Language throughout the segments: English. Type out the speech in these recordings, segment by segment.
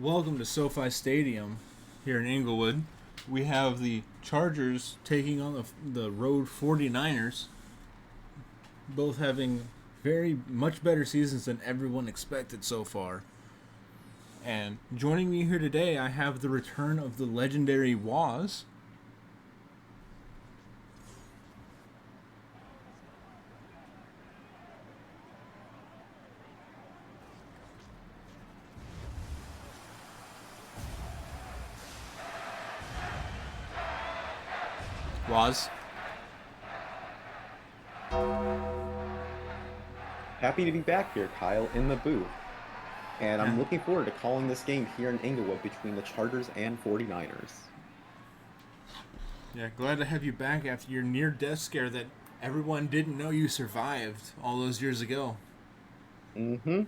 Welcome to SoFi Stadium here in Inglewood. We have the Chargers taking on the road 49ers, both having very much better seasons than everyone expected so far. And joining me here today, I have the return of the legendary Waz. Waz. Happy to be back here, Kyle, in the booth. And I'm looking forward to calling this game here in Inglewood between the Chargers and 49ers. Yeah, glad to have you back after your near-death scare that everyone didn't know you survived all those years ago. Mm-hmm.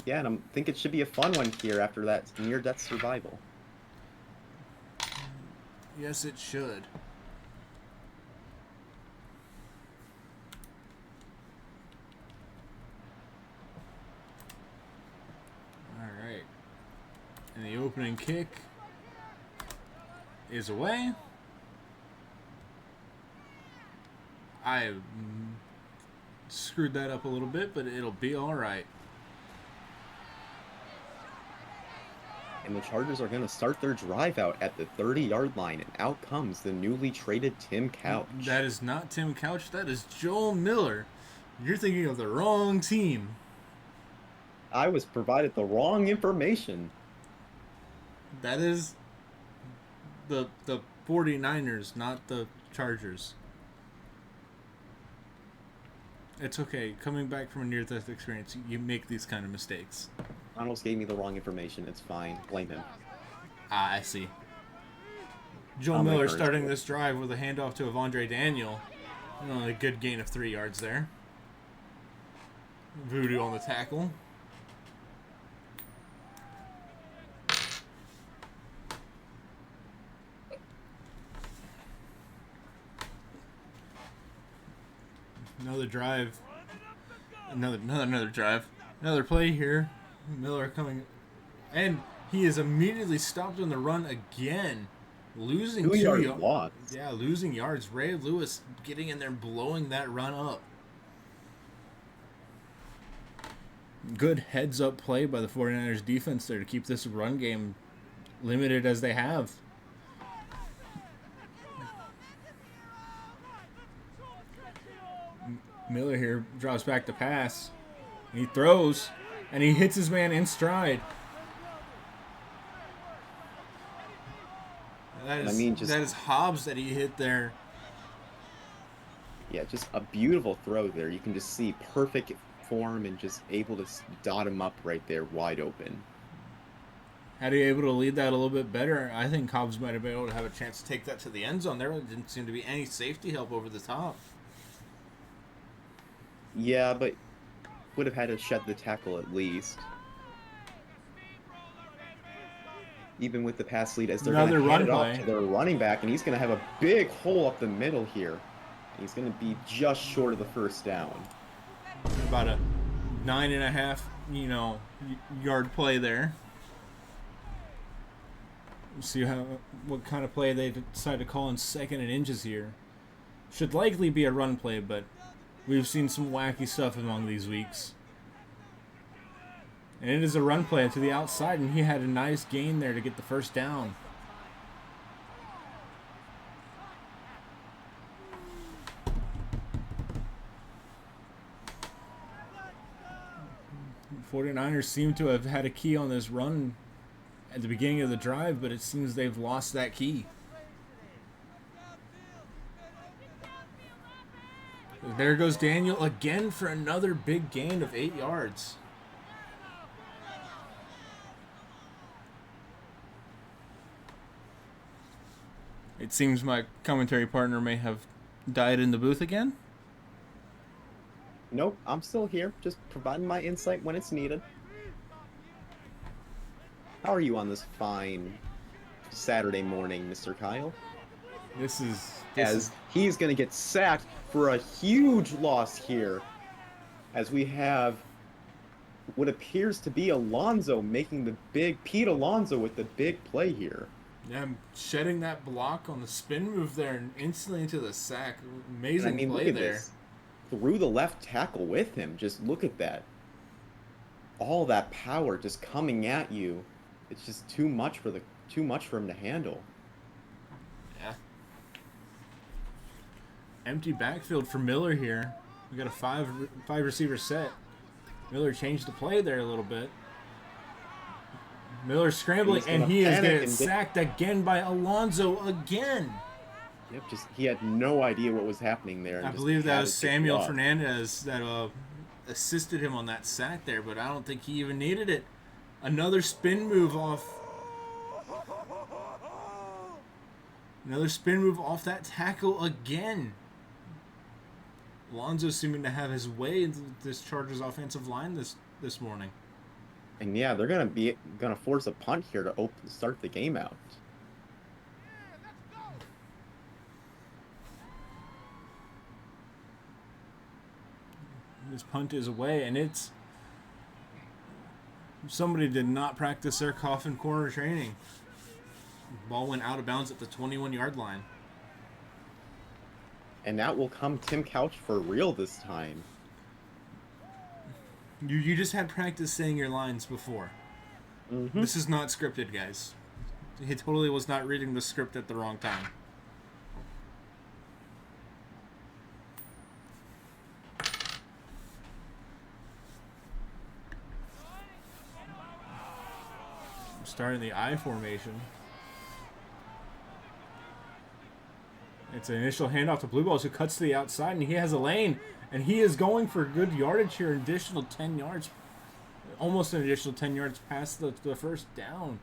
Yeah, and I think it should be a fun one here after that near-death survival. Yes, it should. All right. And the opening kick is away. I screwed that up a little bit, but it'll be all right. And the Chargers are going to start their drive out at the 30-yard line, and out comes the newly traded Tim Couch. That is not Tim Couch. That is Joel Miller. You're thinking of the wrong team. I was provided the wrong information. That is the 49ers, not the Chargers. It's okay. Coming back from a near-death experience, you make these kind of mistakes. Almost gave me the wrong information. It's fine. Blame him. Ah, I see. Joel Miller starting this drive with a handoff to Avondre Daniel. A good gain of 3 yards there. Voodoo on the tackle. Another drive. Another drive. Another play here. Miller coming. And he is immediately stopped on the run again. Losing 2 yards. Yeah, losing yards. Ray Lewis getting in there, blowing that run up. Good heads-up play by the 49ers defense there to keep this run game limited as they have. Miller here drops back to pass. He throws, and he hits his man in stride. That is Hobbs that he hit there. Yeah, just a beautiful throw there. You can just see perfect form and just able to dot him up right there wide open. Had he able to lead that a little bit better, I think Hobbs might have been able to have a chance to take that to the end zone. There didn't seem to be any safety help over the top. Yeah, but would have had to shed the tackle at least. Even with the pass lead, as they're going to hand it off to their running back, and he's going to have a big hole up the middle here. He's going to be just short of the first down. About a 9.5, yard play there. See what kind of play they decide to call in 2nd and inches here. Should likely be a run play, but we've seen some wacky stuff among these weeks. And it is a run play to the outside, and he had a nice gain there to get the first down. The 49ers seem to have had a key on this run at the beginning of the drive, but it seems they've lost that key. There goes Daniel again for another big gain of 8 yards. It seems my commentary partner may have died in the booth again. Nope, I'm still here, just providing my insight when it's needed. How are you on this fine Saturday morning, Mr. Kyle? He's going to get sacked for a huge loss here, as we have what appears to be Alonso making the big Pete Alonso with the big play here. Yeah, shedding that block on the spin move there and instantly into the sack. And I Amazing mean, play look at there. this. Through the left tackle with him. Just look at that. All that power just coming at you. It's just too much for him to handle. Yeah. Empty backfield for Miller here. We got a five receiver set. Miller changed the play there a little bit. Miller scrambling, and he is getting sacked again by Alonso again. Yep, he had no idea what was happening there. I believe that was Samuel Fernandez that assisted him on that sack there, but I don't think he even needed it. Another spin move off. Another spin move off that tackle again. Alonso seeming to have his way into this Chargers offensive line this morning. And yeah, they're gonna force a punt here to start the game out. This punt is away, and it's somebody did not practice their coffin corner training. Ball went out of bounds at the 21-yard line. And that will come Tim Couch for real this time. You just had practice saying your lines before. Mm-hmm. This is not scripted, guys. He totally was not reading the script at the wrong time. Starting the I formation. It's an initial handoff to Blue Balls, who cuts to the outside, and he has a lane, and he is going for good yardage here, an additional 10 yards, almost an additional 10 yards past the first down.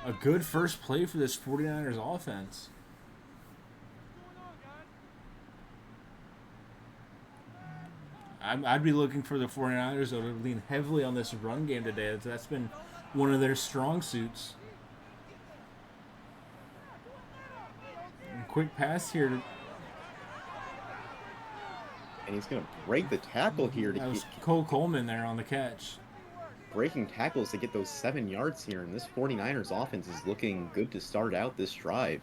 A good first play for this 49ers offense. I'd be looking for the 49ers to lean heavily on this run game today. That's been one of their strong suits. And quick pass here. And he's going to break the tackle here. That was Cole Coleman there on the catch. Breaking tackles to get those 7 yards here. And this 49ers offense is looking good to start out this drive.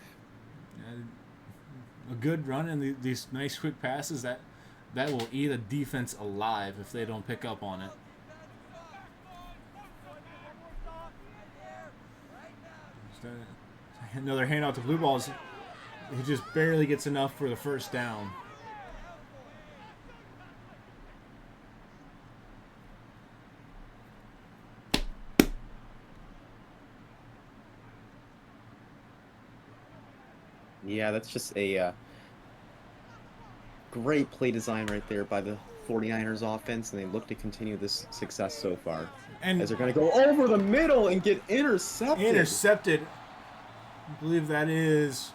A good run and these nice quick passes that will eat a defense alive if they don't pick up on it. Another handout to Blue Balls. He just barely gets enough for the first down. Yeah, that's just a great play design right there by the 49ers offense, and they look to continue this success so far. And as they're going to go over the middle and get intercepted. I believe that is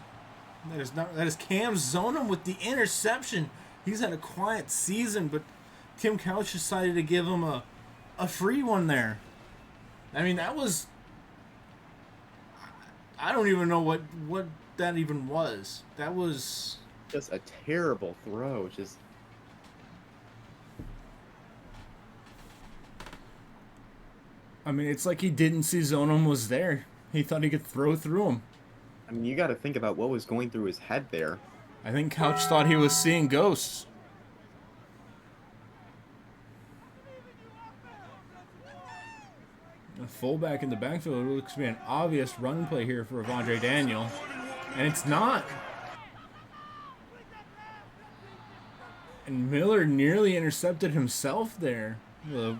Cam Zonum with the interception. He's had a quiet season, but Tim Couch decided to give him a free one there. I mean, that was, I don't even know what that even was. That was just a terrible throw. I mean, it's like he didn't see Zonum was there. He thought he could throw through him. I mean, you got to think about what was going through his head there. I think Couch thought he was seeing ghosts. A fullback in the backfield looks to be an obvious run play here for Avondre Daniel. And it's not. And Miller nearly intercepted himself there. A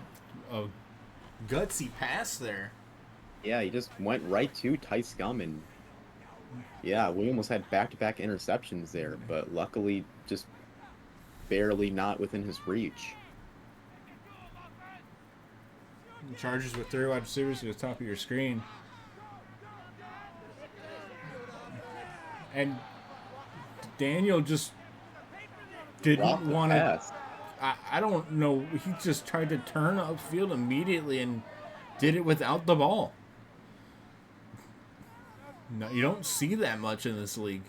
gutsy pass there. Yeah, he just went right to Tice Gum, and yeah, we almost had back-to-back interceptions there, but luckily just barely not within his reach. Chargers with 3 wide receivers to the top of your screen. And Daniel just didn't want to. I don't know. He just tried to turn upfield immediately and did it without the ball. No, you don't see that much in this league.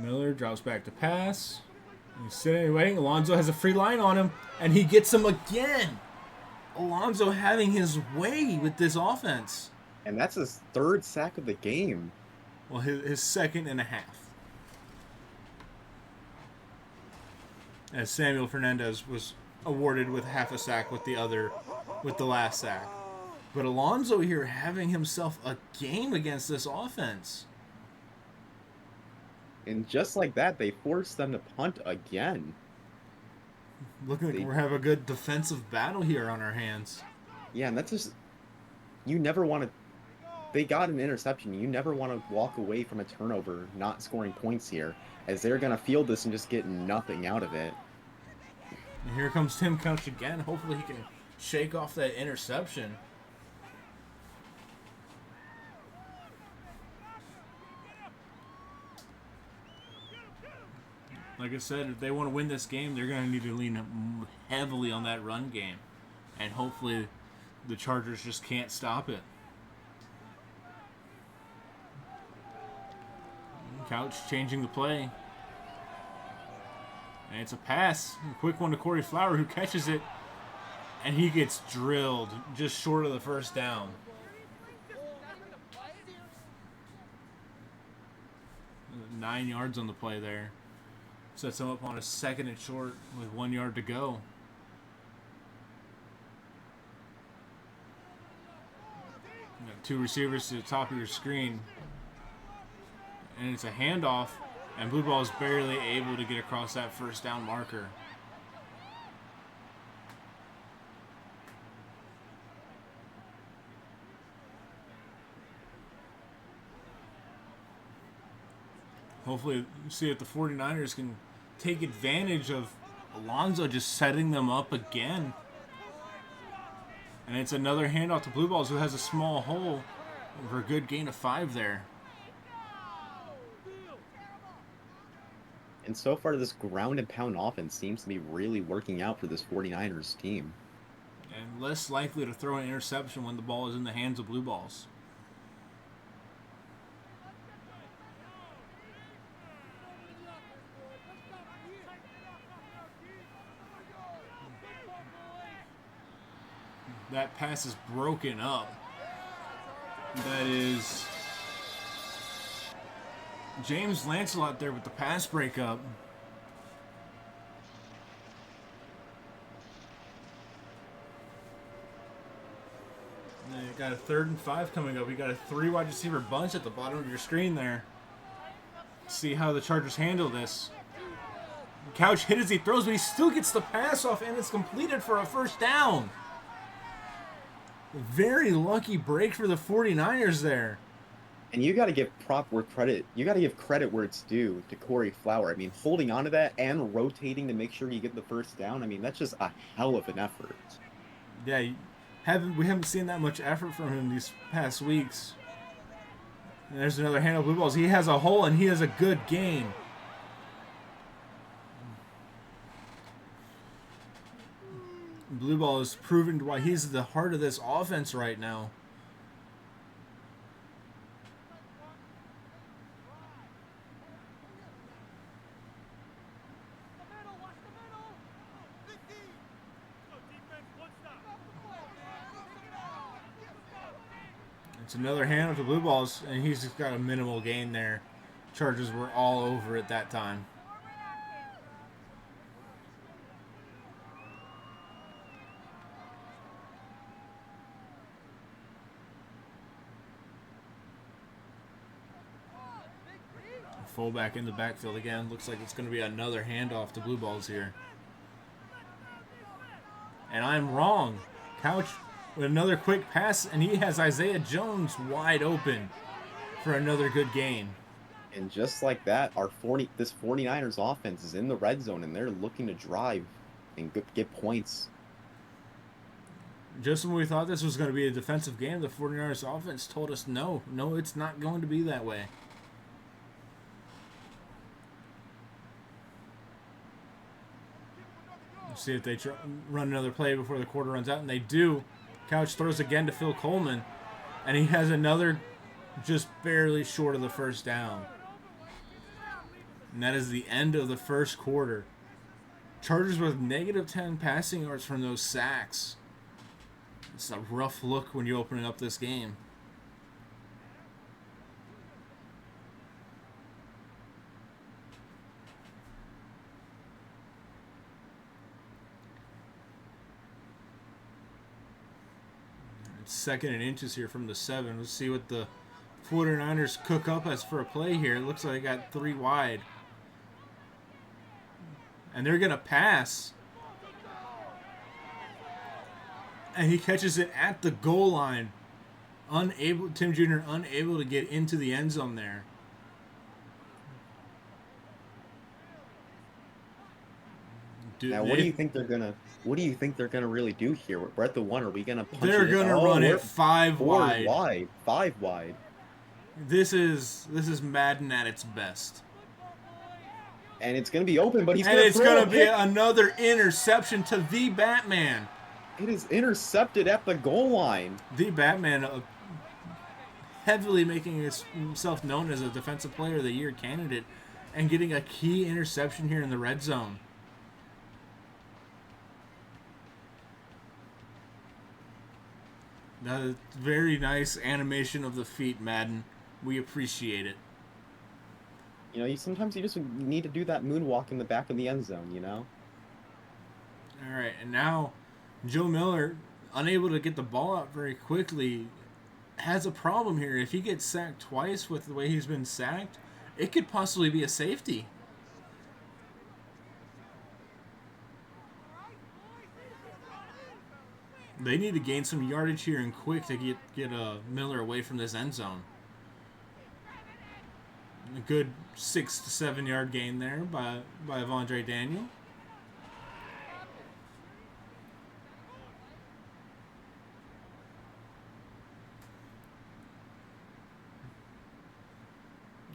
Miller drops back to pass. He's sitting waiting. Alonso has a free line on him, and he gets him again. Alonso having his way with this offense. And that's his third sack of the game. Well, his second and a half. As Samuel Fernandez was awarded with half a sack with the last sack. But Alonso here having himself a game against this offense. And just like that, they forced them to punt again. Looking like we're having a good defensive battle here on our hands. Yeah, and that's just... You never want to... They got an interception. You never want to walk away from a turnover not scoring points here, as they're going to field this and just get nothing out of it. And here comes Tim Couch again. Hopefully he can shake off that interception. Like I said, if they want to win this game, they're going to need to lean heavily on that run game. And hopefully the Chargers just can't stop it. Couch changing the play. And it's a pass. A quick one to Corey Flower, who catches it. And he gets drilled just short of the first down. Nine yards on the play there. Sets him up on a second and short with 1 yard to go. You got two receivers to the top of your screen. And it's a handoff. And Blue Ball is barely able to get across that first down marker. Hopefully, you see if the 49ers can take advantage of Alonso just setting them up again. And it's another handoff to Blue Balls, who has a small hole for a good gain of 5 there. And so far, this ground and pound offense seems to be really working out for this 49ers team. And less likely to throw an interception when the ball is in the hands of Blue Balls. That pass is broken up. That is James Lancelot there with the pass breakup. And you got a 3rd and 5 coming up. You got a 3 wide receiver bunch at the bottom of your screen there. See how the Chargers handle this. Couch hit as he throws, but he still gets the pass off, and it's completed for a first down. Very lucky break for the 49ers there. And you got to give proper credit. You got to give credit where it's due to Corey Flower. I mean, holding on to that and rotating to make sure you get the first down. I mean, that's just a hell of an effort. Yeah, we haven't seen that much effort from him these past weeks. And there's another handle of Blue Balls. He has a hole, and he has a good gain. Blue Ball is proving why he's the heart of this offense right now. It's another hand to Blue Balls, and he's just got a minimal gain there. Chargers were all over it that time. Fullback in the backfield again. Looks like it's going to be another handoff to Blue Balls here. And I'm wrong. Couch with another quick pass, and he has Isaiah Jones wide open for another good gain. And just like that, this 49ers offense is in the red zone, and they're looking to drive and get points. Just when we thought this was going to be a defensive game, the 49ers offense told us no, it's not going to be that way. Let's see if they run another play before the quarter runs out, and they do. Couch throws again to Phil Coleman, and he has another just barely short of the first down. And that is the end of the first quarter. Chargers with -10 passing yards from those sacks. It's a rough look when you're opening up this game. It's 2nd and inches here from the 7. Let's see what the 49ers cook up as for a play here. It looks like they got 3 wide. And they're going to pass. And he catches it at the goal line. Tim Jr. unable to get into the end zone there. Now, what do you think they're gonna? What do you think they're gonna really do here? We're at the 1. Are we gonna punch They're it? gonna run it 5 4 wide. wide, 5 wide. This is Madden at its best. And it's gonna be open, but he's gonna be another interception to the Batman. It is intercepted at the goal line. The Batman, heavily making himself known as a Defensive Player of the Year candidate, and getting a key interception here in the red zone. Very nice animation of the feet, Madden. We appreciate it. You know, sometimes you just need to do that moonwalk in the back of the end zone, you know? All right, and now Joe Miller, unable to get the ball out very quickly, has a problem here. If he gets sacked twice with the way he's been sacked, it could possibly be a safety. They need to gain some yardage here and quick to get Miller away from this end zone. A good 6 to 7 yard gain there by Vondre Daniel.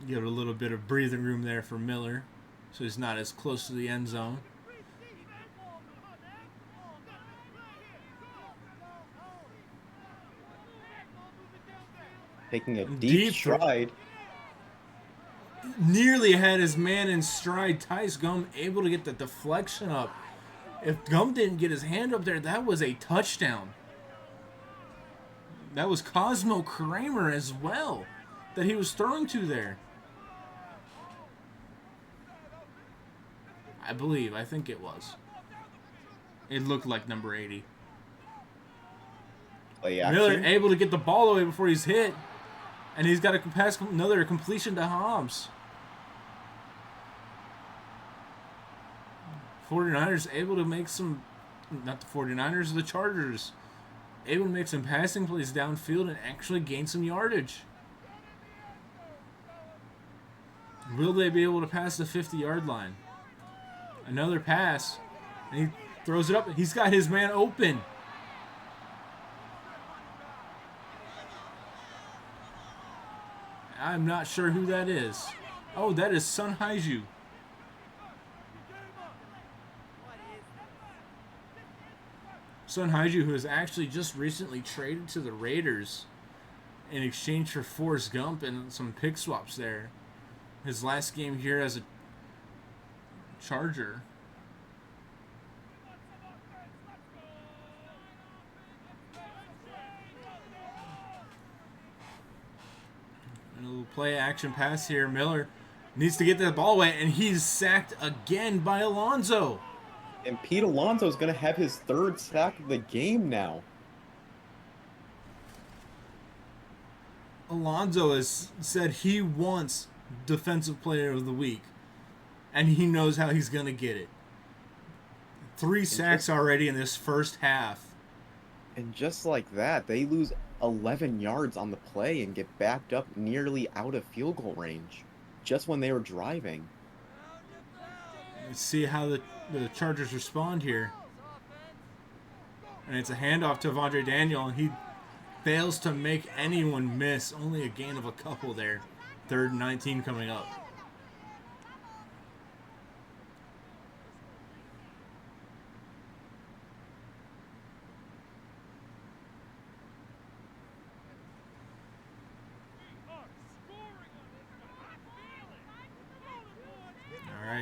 Give a little bit of breathing room there for Miller, so he's not as close to the end zone. Taking a deep stride. Nearly had his man in stride. Tice Gum able to get the deflection up. If Gum didn't get his hand up there, that was a touchdown. That was Cosmo Kramer as well that he was throwing to there. I think it was. It looked like number 80. Miller able to get the ball away before he's hit. And he's got to pass another completion to Hobbs. 49ers able to make some, not the 49ers, the Chargers, able to make some passing plays downfield and actually gain some yardage. Will they be able to pass the 50-yard line? Another pass, and he throws it up. He's got his man open. I'm not sure who that is. Oh, that is Sun Haiju. Sun Haiju, who has actually just recently traded to the Raiders in exchange for Forrest Gump and some pick swaps there. His last game here as a Charger. A little play action pass here. Miller needs to get that ball away, and he's sacked again by Alonso. And Pete Alonso is going to have his 3rd sack of the game now. Alonso has said he wants Defensive Player of the Week, and he knows how he's going to get it. 3 sacks already in this first half. And just like that, they lose 11 yards on the play and get backed up nearly out of field goal range just when they were driving. Let's see how the Chargers respond here. And it's a handoff to Vondre Daniel, and he fails to make anyone miss. Only a gain of a couple there. 3rd and 19 coming up.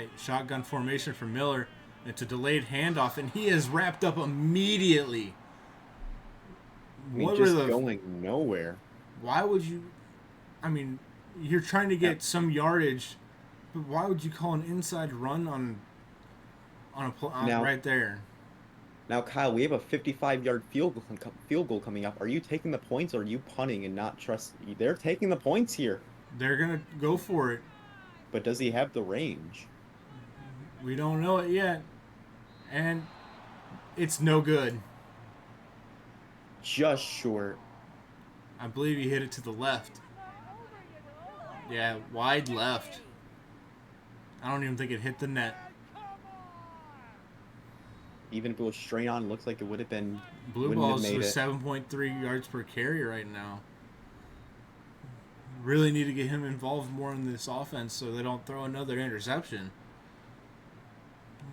right, shotgun formation for Miller. It's a delayed handoff, and he is wrapped up immediately. I mean, What were just the? going nowhere. Why would you? I mean, you're trying to Now, get some yardage, but why would you call an inside run on now, right there? now, Kyle, we have a 55-yard field goal coming up. Are you taking the points, or are you punting and not trust? They're taking the points here, They're gonna go for it. but does he have the range? We don't know it yet, and it's no good. Just short. I believe he hit it to the left. Yeah, wide left. I don't even think it hit the net. Even if it was straight on, it looks like it would have been. Blue Wouldn't have balls made with it. 7.3 yards per carry right now. Really need to get him involved more in this offense so they don't throw another interception.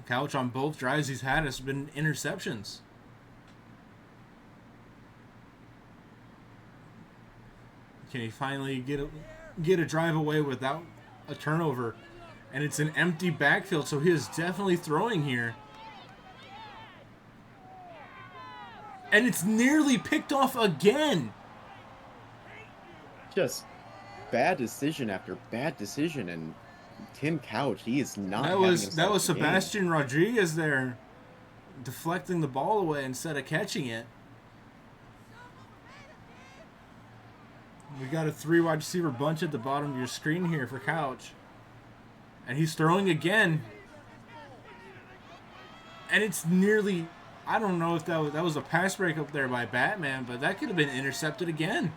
Couch on both drives he's had has been interceptions. Can he finally get a drive away without a turnover? And it's an empty backfield, so he is definitely throwing here. And it's nearly picked off again. Just bad decision after bad decision, and Tim Couch, he is not. That having was himself a game. Sebastian Rodriguez there, deflecting the ball away instead of catching it. We got a 3 wide receiver bunch at the bottom of your screen here for Couch. And he's throwing again. And it's nearly, I don't know if that was a pass break up there by Batman, but that could have been intercepted again.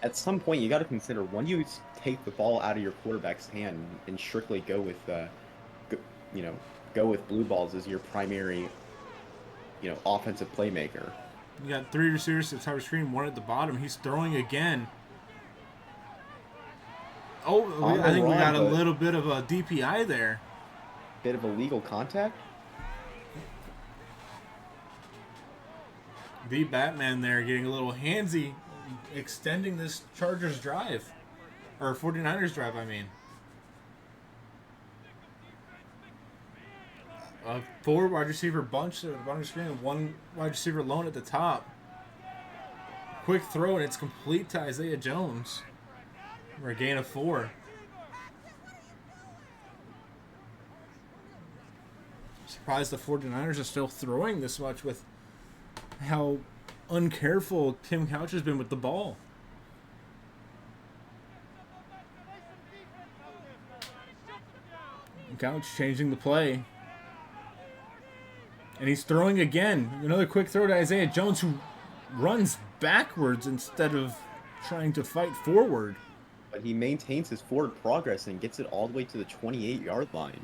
At some point, you got to consider when you take the ball out of your quarterback's hand and strictly go with, go with blue balls as your primary, offensive playmaker. You got 3 receivers at the top of the screen, 1 at the bottom. He's throwing again. Oh, I think we got a little bit of a DPI there. Bit of illegal contact. The Batman there getting a little handsy, extending this Chargers drive. Or 49ers drive, I mean. 4 wide receiver bunch at the bottom of the screen and 1 wide receiver alone at the top. Quick throw, and it's complete to Isaiah Jones. For a gain of 4. Surprised the 49ers are still throwing this much with how uncareful Tim Couch has been with the ball. Couch changing the play. And he's throwing again. Another quick throw to Isaiah Jones, who runs backwards instead of trying to fight forward. But he maintains his forward progress and gets it all the way to the 28-yard line.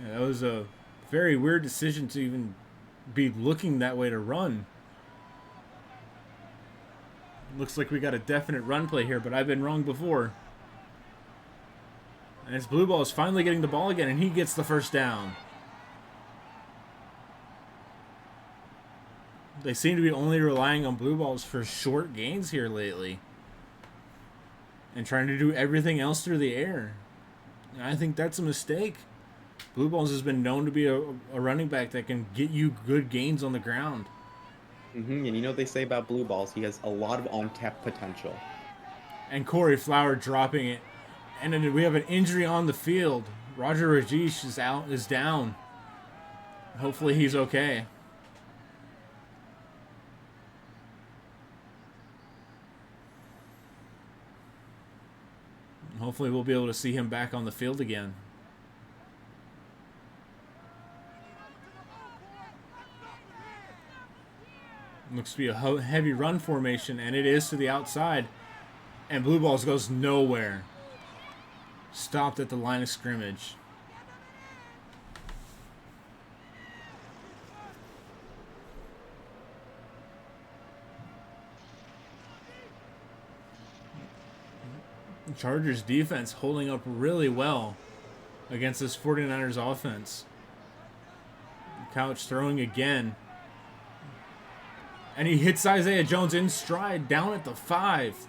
Yeah, that was a very weird decision to even be looking that way to run. Looks like we got a definite run play here, but I've been wrong before. And it's Blue Ball is finally getting the ball again, and he gets the first down. They seem to be only relying on Blue Balls for short gains here lately. And trying to do everything else through the air. And I think that's a mistake. Blue Balls has been known to be a running back that can get you good gains on the ground. And you know what they say about blue balls? He has a lot of untapped potential. And Corey Flower dropping it. And then we have an injury on the field. Roger Rajesh is down. Hopefully he's okay. Hopefully we'll be able to see him back on the field again. Looks to be a heavy run formation, and it is to the outside. And Blue Balls goes nowhere. Stopped at the line of scrimmage. Chargers defense holding up really well against this 49ers offense. Couch throwing again. And he hits Isaiah Jones in stride down at the 5.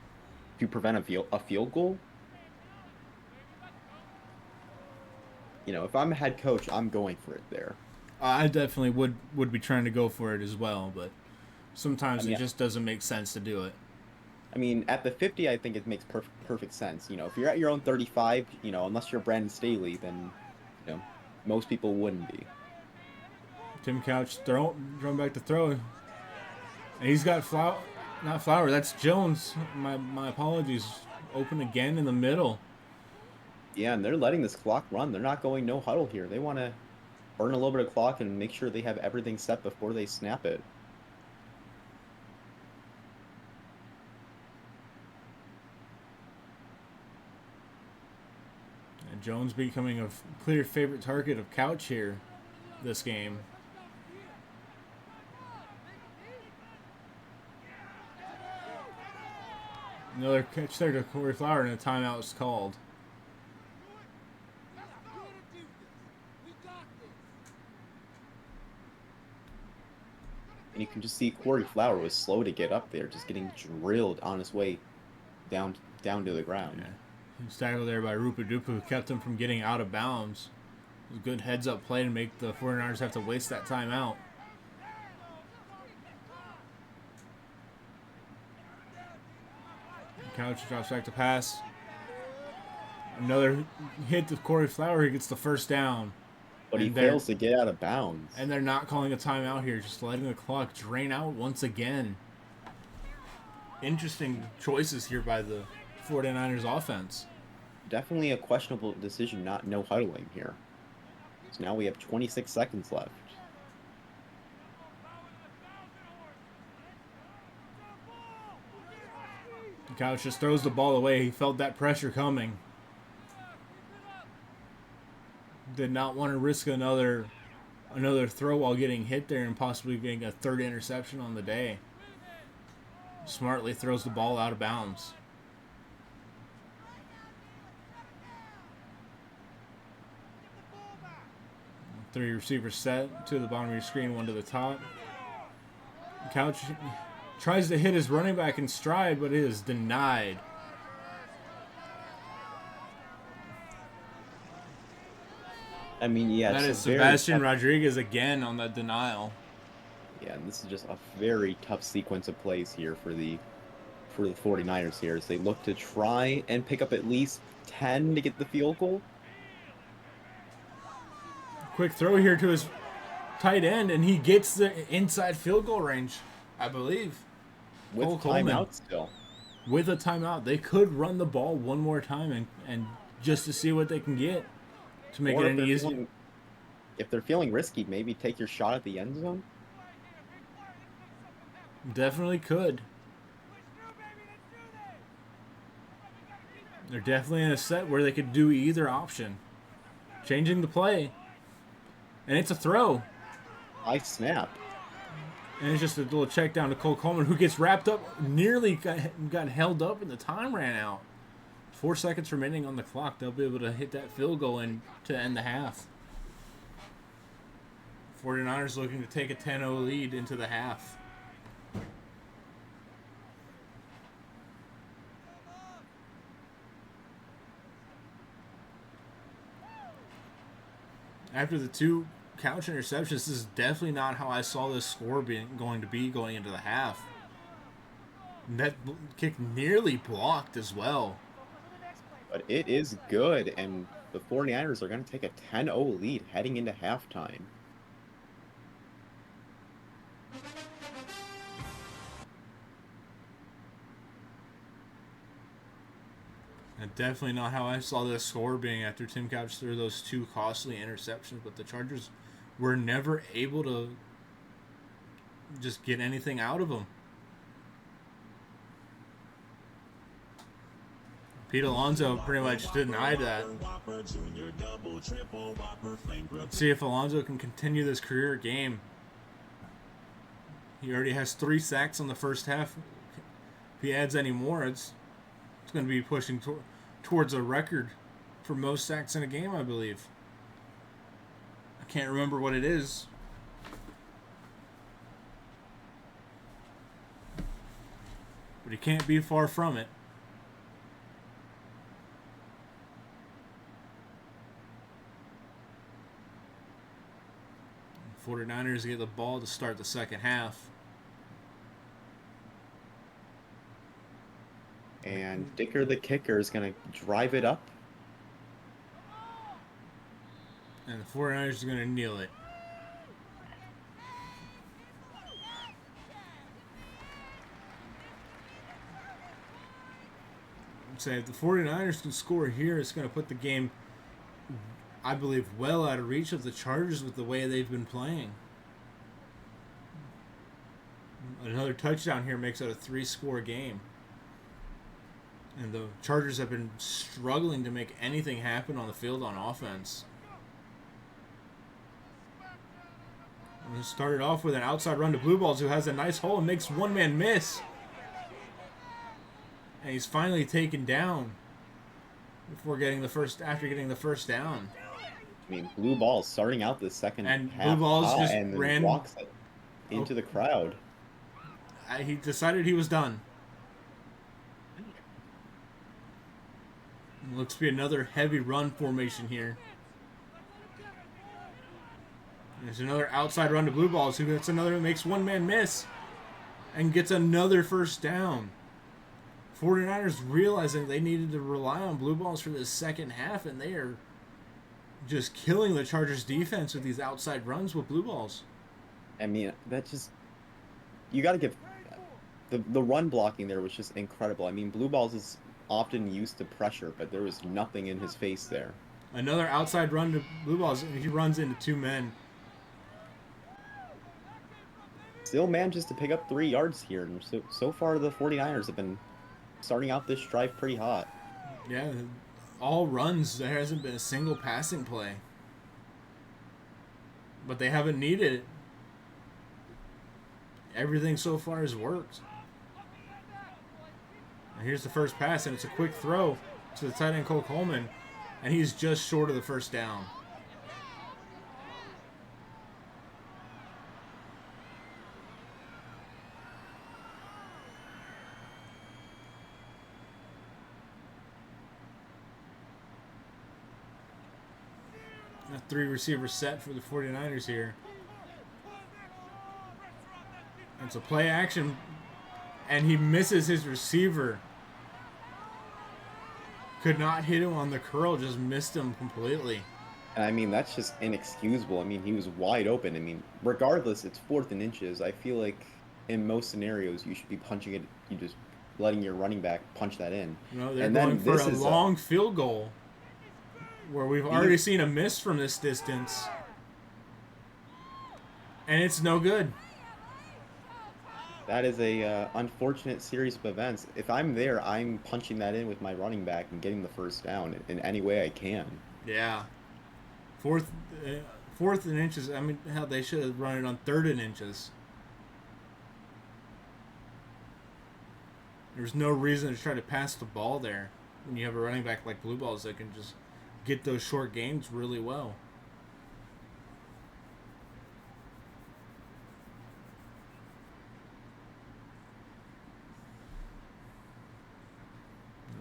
to prevent a field goal. You know, if I'm a head coach, I'm going for it there. I definitely would be trying to go for it as well, but I sometimes it mean, just doesn't make sense to do it. at the 50, I think it makes perfect sense. You know, if you're at your own 35, you know, unless you're Brandon Staley, then, you know, most people wouldn't be. Tim Couch throwing back to throw. And he's got not Flower. That's Jones. My apologies. Open again in the middle. Yeah, and they're letting this clock run. They're not going no huddle here. They want to burn a little bit of clock and make sure they have everything set before they snap it. And Jones becoming a clear favorite target of Couch here this game. Another catch there to Corey Flower, and a timeout was called. And you can just see Corey Flower was slow to get up there, just getting drilled on his way down to the ground. Yeah. He was tackled there by Rupa Dupa, who kept him from getting out of bounds. It was a good heads-up play to make the 49ers have to waste that timeout. Couch drops back to pass. Another hit to Corey Flower. He gets the first down. But he fails to get out of bounds. And they're not calling a timeout here, just letting the clock drain out once again. Interesting choices here by the 49ers offense. Definitely a questionable decision, not no huddling here. So now we have 26 seconds left. Couch just throws the ball away. He felt that pressure coming. Did not want to risk another throw while getting hit there and possibly getting a third interception on the day. Smartly throws the ball out of bounds. Three receivers set, two to the bottom of your screen, one to the top. Couch tries to hit his running back in stride, but it is denied. I mean, yeah. That is Sebastian Rodriguez again on that denial. Yeah, and this is just a very tough sequence of plays here for the 49ers here as they look to try and pick up at least 10 to get the field goal. Quick throw here to his tight end, and he gets the inside field goal range, I believe. With timeout still. With a timeout. They could run the ball one more time and just to see what they can get to make it an easy. If they're feeling risky, maybe take your shot at the end zone. Definitely could. They're definitely in a set where they could do either option. Changing the play. And it's a throw. Nice snap. And it's just a little check down to Cole Coleman, who gets wrapped up, nearly got held up, and the time ran out. 4 seconds remaining on the clock. They'll be able to hit that field goal in to end the half. 49ers looking to take a 10-0 lead into the half. After the two Couch interceptions, this is definitely not how I saw this score going to be going into the half. And that kick nearly blocked as well. But it is good, and the 49ers are going to take a 10-0 lead heading into halftime. And definitely not how I saw this score being after Tim Couch threw those two costly interceptions, but the Chargers were never able to just get anything out of them. Pete Alonso pretty much denied that. Let's see if Alonso can continue this career game. He already has 3 sacks on the first half. If he adds any more, it's going to be pushing towards a record for most sacks in a game, I believe. I can't remember what it is. But he can't be far from it. 49ers get the ball to start the second half. And Dicker the kicker is going to drive it up. And the 49ers are going to kneel it. Say if the 49ers can score here, it's going to put the game, I believe, well out of reach of the Chargers with the way they've been playing. Another touchdown here makes it a 3-score game. And the Chargers have been struggling to make anything happen on the field on offense. And it started off with an outside run to Blue Balls, who has a nice hole and makes one man miss. And he's finally taken down after getting the first down. I mean, Blue Balls starting out the second And half Blue Balls just and then ran walks it into the crowd. He decided he was done. Looks to be another heavy run formation here. There's another outside run to Blue Balls, who gets another, makes one man miss and gets another first down. 49ers realizing they needed to rely on Blue Balls for this second half, and they are just killing the Chargers defense with these outside runs with Blue Balls. I mean, that just, you got to give, the run blocking there was just incredible. I mean, Blue Balls is often used to pressure, but there was nothing in his face there. Another outside run to Blue Balls, and he runs into two men. Still manages to pick up 3 yards here, and so far the 49ers have been starting out this drive pretty hot. Yeah, all runs. There hasn't been a single passing play. But they haven't needed it. Everything so far has worked. And here's the first pass, and it's a quick throw to the tight end Cole Coleman, and he's just short of the first down. A 3-receiver set for the 49ers here. It's a play action, and he misses his receiver. Could not hit him on the curl, just missed him completely. And I mean, that's just inexcusable. I mean, he was wide open. I mean, regardless, it's 4th and inches. I feel like in most scenarios, you should be punching it. You just letting your running back punch that in. No, they're and going then for this a is long field goal, where we've already seen a miss from this distance. And it's no good. That is a unfortunate series of events. If I'm there, I'm punching that in with my running back and getting the first down in any way I can. Yeah. Fourth and inches. I mean, hell, they should have run it on 3rd and inches. There's no reason to try to pass the ball there when you have a running back like Blue Balls that can just get those short gains really well.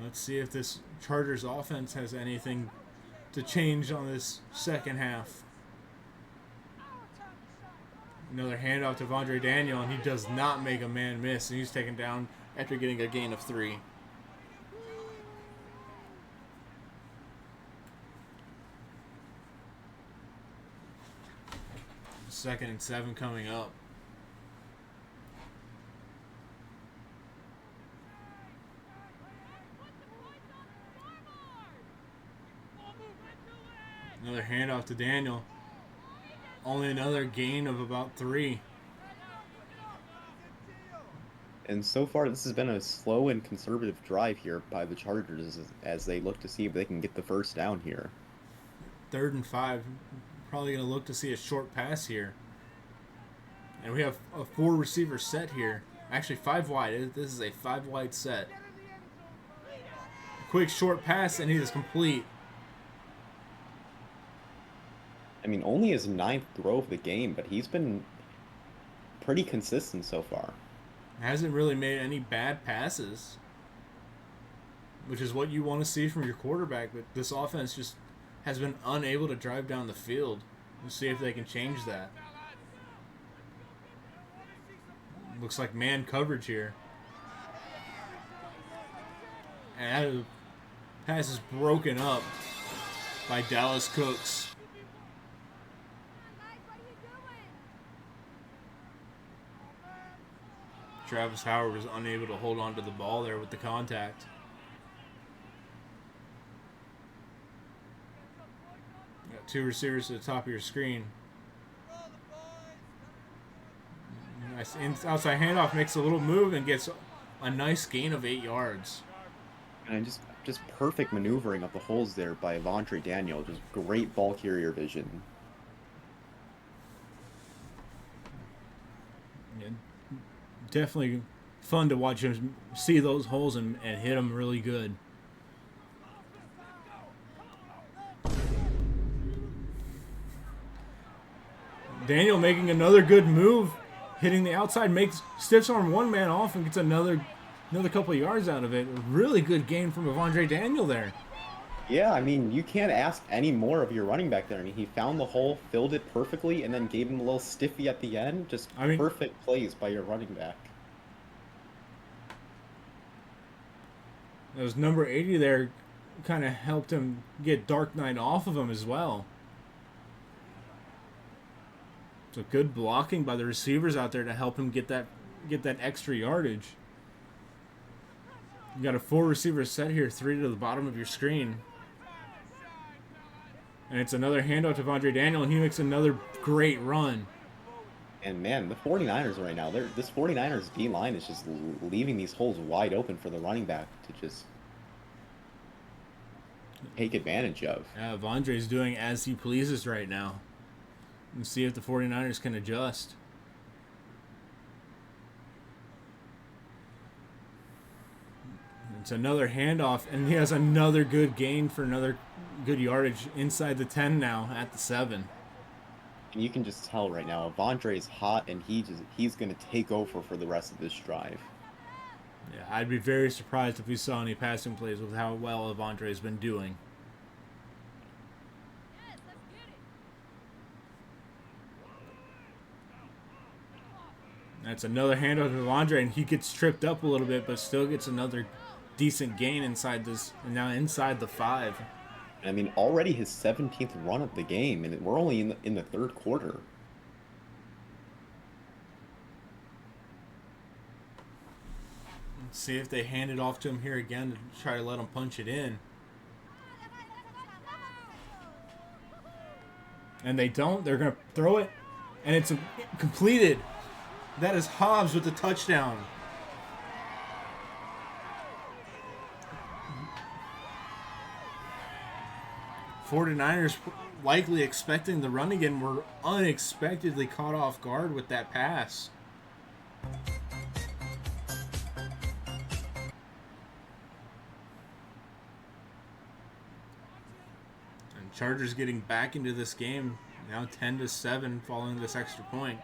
Let's see if this Chargers offense has anything to change on this second half. Another handoff to Vondre Daniel, and he does not make a man miss, and he's taken down after getting a gain of 3. Second and 7 coming up. Another handoff to Daniel. Only another gain of about 3. And so far, this has been a slow and conservative drive here by the Chargers as they look to see if they can get the first down here. 3rd and 5. Probably going to look to see a short pass here. And we have a 4-receiver set here. Actually, 5 wide. This is a 5-wide set. Quick short pass, and he is complete. I mean, only his 9th throw of the game, but he's been pretty consistent so far. Hasn't really made any bad passes, which is what you want to see from your quarterback, but this offense just has been unable to drive down the field. We'll see if they can change that. Looks like man coverage here. And that pass is broken up by Dallas Cooks. Travis Howard was unable to hold on to the ball there with the contact. Got two receivers at the top of your screen. Nice outside handoff, makes a little move and gets a nice gain of 8 yards. And just perfect maneuvering of the holes there by Avontre Daniel. Just great ball carrier vision. Yeah, definitely fun to watch him see those holes and hit them really good. Daniel making another good move, hitting the outside, makes stiffs arm one man off and gets another couple of yards out of it. A really good gain from Avontre Daniel there. Yeah, I mean, you can't ask any more of your running back there. I mean, he found the hole, filled it perfectly, and then gave him a little stiffy at the end. Just perfect plays by your running back. That was number 80 there, kind of helped him get Dark Knight off of him as well. So good blocking by the receivers out there to help him get that extra yardage. You got a 4 receiver set here, 3 to the bottom of your screen. And it's another handoff to Avontre Daniel, and he makes another great run. And man, the 49ers right now, this 49ers D-line is just leaving these holes wide open for the running back to just take advantage of. Yeah, Avondre's doing as he pleases right now. And see if the 49ers can adjust. It's another handoff, and he has another good gain for another good yardage inside the 10 now at the 7. And you can just tell right now, Avontre is hot, and he's going to take over for the rest of this drive. Yeah, I'd be very surprised if we saw any passing plays with how well Avontre has been doing. That's another handoff to Avontre, and he gets tripped up a little bit, but still gets another decent gain inside this, and now inside the 5. I mean, already his 17th run of the game, and we're only in the third quarter. Let's see if they hand it off to him here again to try to let him punch it in. And they don't. They're going to throw it, and it's completed. That is Hobbs with the touchdown. '49ers likely expecting the run again were unexpectedly caught off guard with that pass. And Chargers getting back into this game now 10-7 following this extra point,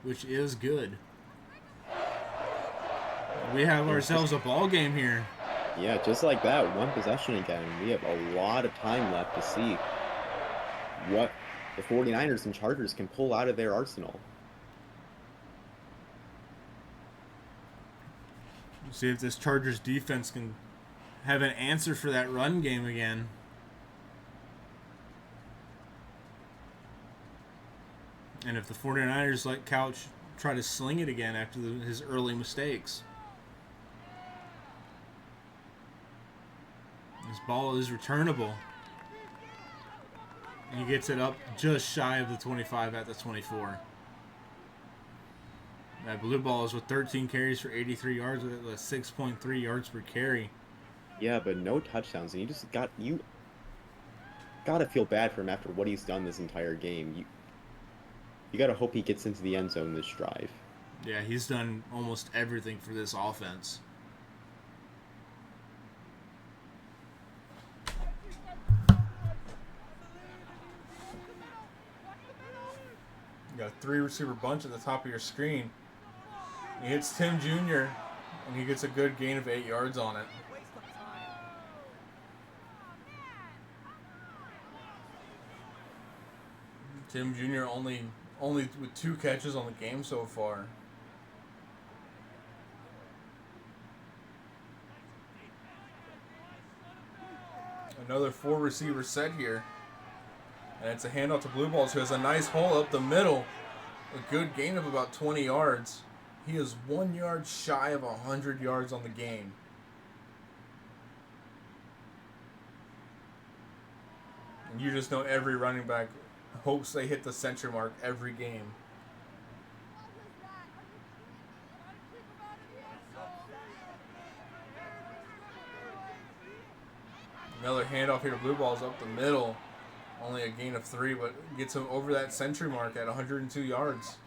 which is good. We have ourselves a ball game here. Yeah, just like that, one possession again. We have a lot of time left to see what the 49ers and Chargers can pull out of their arsenal. See if this Chargers defense can have an answer for that run game again. And if the 49ers let Couch try to sling it again after his early mistakes. This ball is returnable. And he gets it up just shy of the 25 at the 24. That blue ball is with 13 carries for 83 yards with a 6.3 yards per carry. Yeah, but no touchdowns. And you gotta feel bad for him after what he's done this entire game. You gotta hope he gets into the end zone this drive. Yeah, he's done almost everything for this offense. You got a 3 receiver bunch at the top of your screen. He hits Tim Jr. and he gets a good gain of 8 yards on it. Tim Jr. only with 2 catches on the game so far. Another 4-receiver set here. And it's a handoff to Blue Balls, who has a nice hole up the middle. A good gain of about 20 yards. He is 1 yard shy of 100 yards on the game. And you just know every running back hopes they hit the century mark every game. Another handoff here to Blue Balls up the middle. Only a gain of 3, but gets him over that century mark at 102 yards.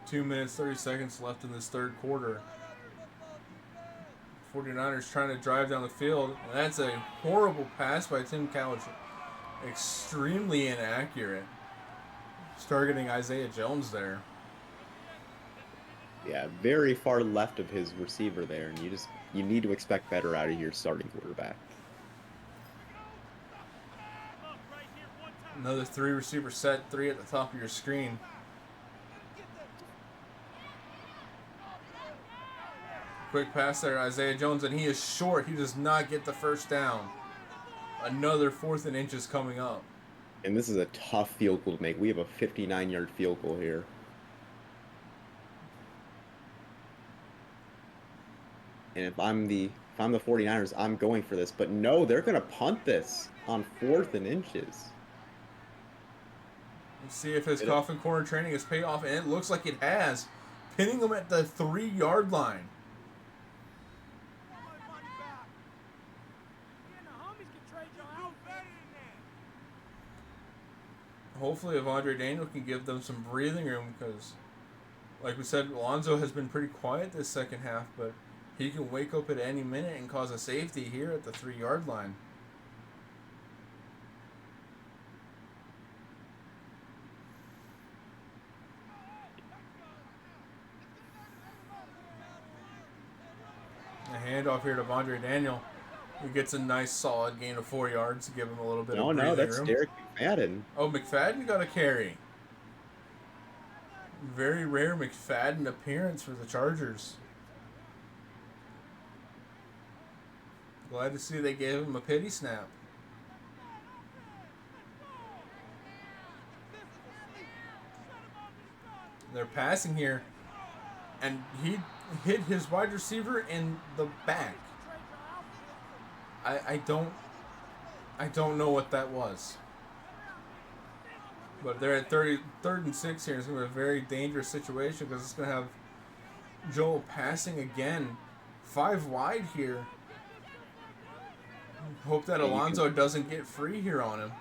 Two minutes, 30 seconds left in this third quarter. 49ers trying to drive down the field. And that's a horrible pass by Tim Couch. Extremely inaccurate. He's targeting Isaiah Jones there. Yeah, very far left of his receiver there, and you need to expect better out of your starting quarterback. Another 3-receiver set, 3 at the top of your screen. Quick pass there, Isaiah Jones, and he is short. He does not get the first down. Another 4th and inches coming up. And this is a tough field goal to make. We have a 59-yard field goal here. And if I'm the 49ers, I'm going for this. But no, they're going to punt this on 4th and inches. Let's see if his coffin corner training has paid off, and it looks like it has. Pinning him at the 3-yard line. Hopefully, Avondre Daniel can give them some breathing room because, like we said, Alonzo has been pretty quiet this second half, but he can wake up at any minute and cause a safety here at the 3-yard line. A handoff here to Avondre Daniel. He gets a nice solid gain of 4 yards to give him a little bit of breathing room. No, that's Derek McFadden. Oh, McFadden got a carry. Very rare McFadden appearance for the Chargers. Glad to see they gave him a pity snap. They're passing here, and he hit his wide receiver in the back. I don't know what that was. But they're at 3rd and 6 here. It's going to be a very dangerous situation because it's going to have Joel passing again. 5 wide here. Hope that Alonzo doesn't get free here on him.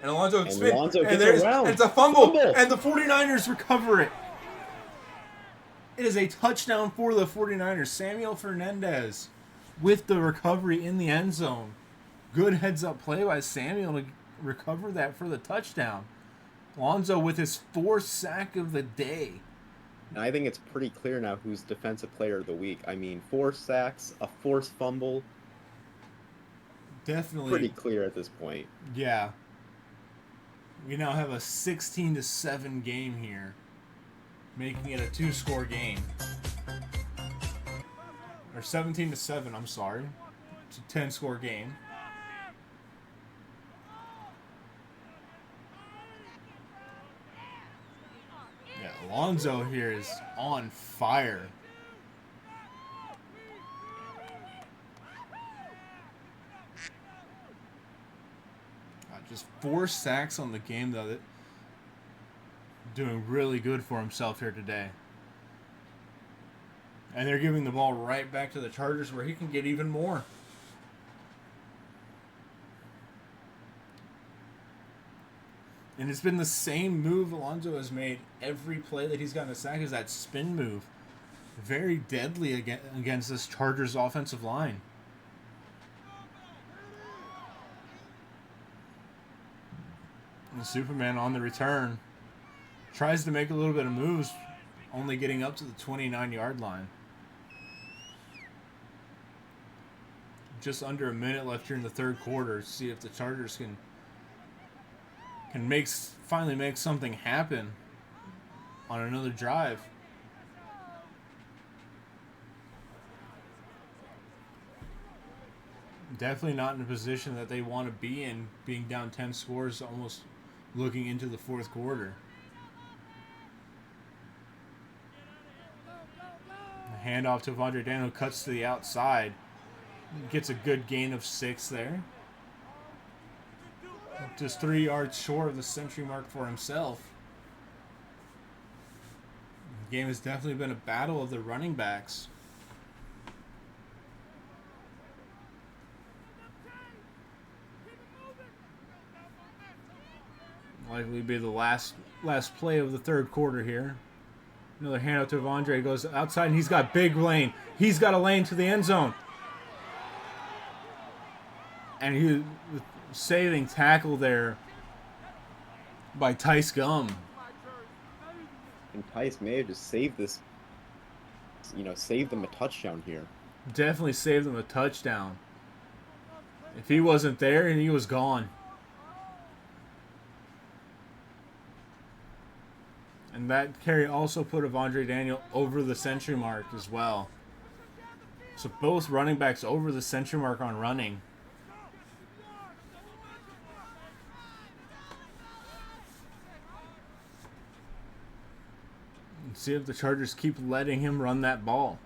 And Alonzo spins. And it's a fumble. And the 49ers recover it. It is a touchdown for the 49ers. Samuel Fernandez with the recovery in the end zone. Good heads-up play by Samuel to recover that for the touchdown. Alonzo with his 4th sack of the day. And I think it's pretty clear now who's Defensive Player of the Week. I mean, 4 sacks, a forced fumble. Definitely. Pretty clear at this point. Yeah. We now have a 16-7 game here, making it a 2-score game. Or 17-7, I'm sorry. It's a 10-score game. Yeah, Alonzo here is on fire. Just 4 sacks on the game, though. Doing really good for himself here today. And they're giving the ball right back to the Chargers where he can get even more. And it's been the same move Alonzo has made every play that he's gotten a sack, is that spin move. Very deadly against this Chargers offensive line. And Superman on the return tries to make a little bit of moves, only getting up to the 29-yard line. just under a minute left here in the third quarter. See if the Chargers can finally make something happen on another drive. Definitely not in a position that they want to be in, being down 10 scores, almost looking into the fourth quarter. The handoff to Andre Daniel, cuts to the outside. Gets a good gain of 6 there. Just 3 yards short of the century mark for himself. The game has definitely been a battle of the running backs. Likely be the last play of the third quarter here. Another handout to Avondre, goes outside, and he's got big lane. He's got a lane to the end zone. And he saving tackle there by Tice Gum. And Tice may have just saved this, saved them a touchdown here. Definitely saved them a touchdown. If he wasn't there, and he was gone. And that carry also put Avondre Daniel over the century mark as well. So both running backs over the century mark on running. And see if the Chargers keep letting him run that ball.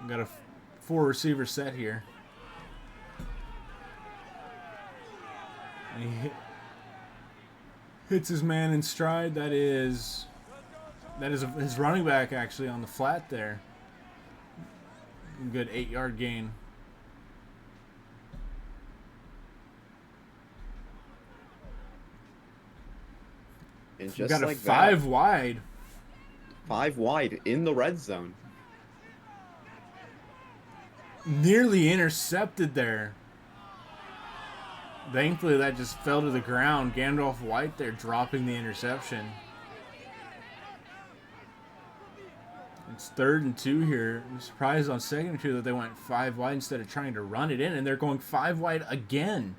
We've got a 4 receiver set here. And he hits his man in stride. That is his running back actually on the flat there. Good 8-yard gain. And just We've got like a 5 wide. 5 wide in the red zone. Nearly intercepted there. Thankfully, that just fell to the ground. Gandalf White there dropping the interception. It's 3rd and 2 here. I'm surprised on 2nd and 2 that they went 5 wide instead of trying to run it in, and they're going 5 wide again.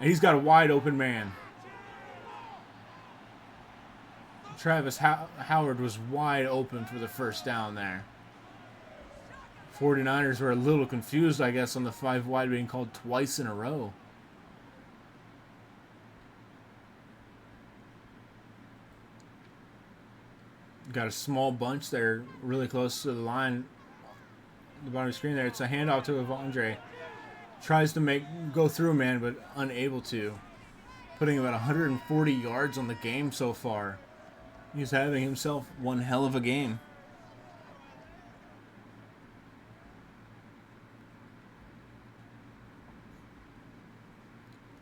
And he's got a wide open man. Travis Howard was wide open for the first down there. 49ers were a little confused, I guess, on the 5 wide being called twice in a row. Got a small bunch there, really close to the line. The bottom of the screen there. It's a handoff to Avondre. Tries to go through a man, but unable to. Putting about 140 yards on the game so far. He's having himself one hell of a game.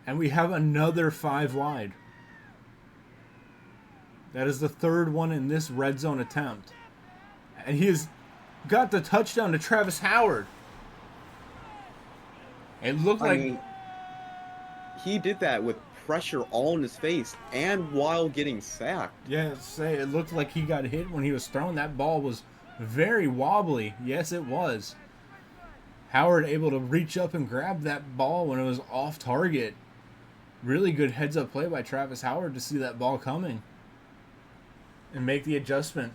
And we have another 5 wide. That is the 3rd one in this red zone attempt. And he has got the touchdown to Travis Howard. It looked like he did that with pressure all in his face and while getting sacked. Yeah, it looked like he got hit when he was thrown. That ball was very wobbly. Yes, it was. Howard able to reach up and grab that ball when it was off target. Really good heads-up play by Travis Howard to see that ball coming and make the adjustment.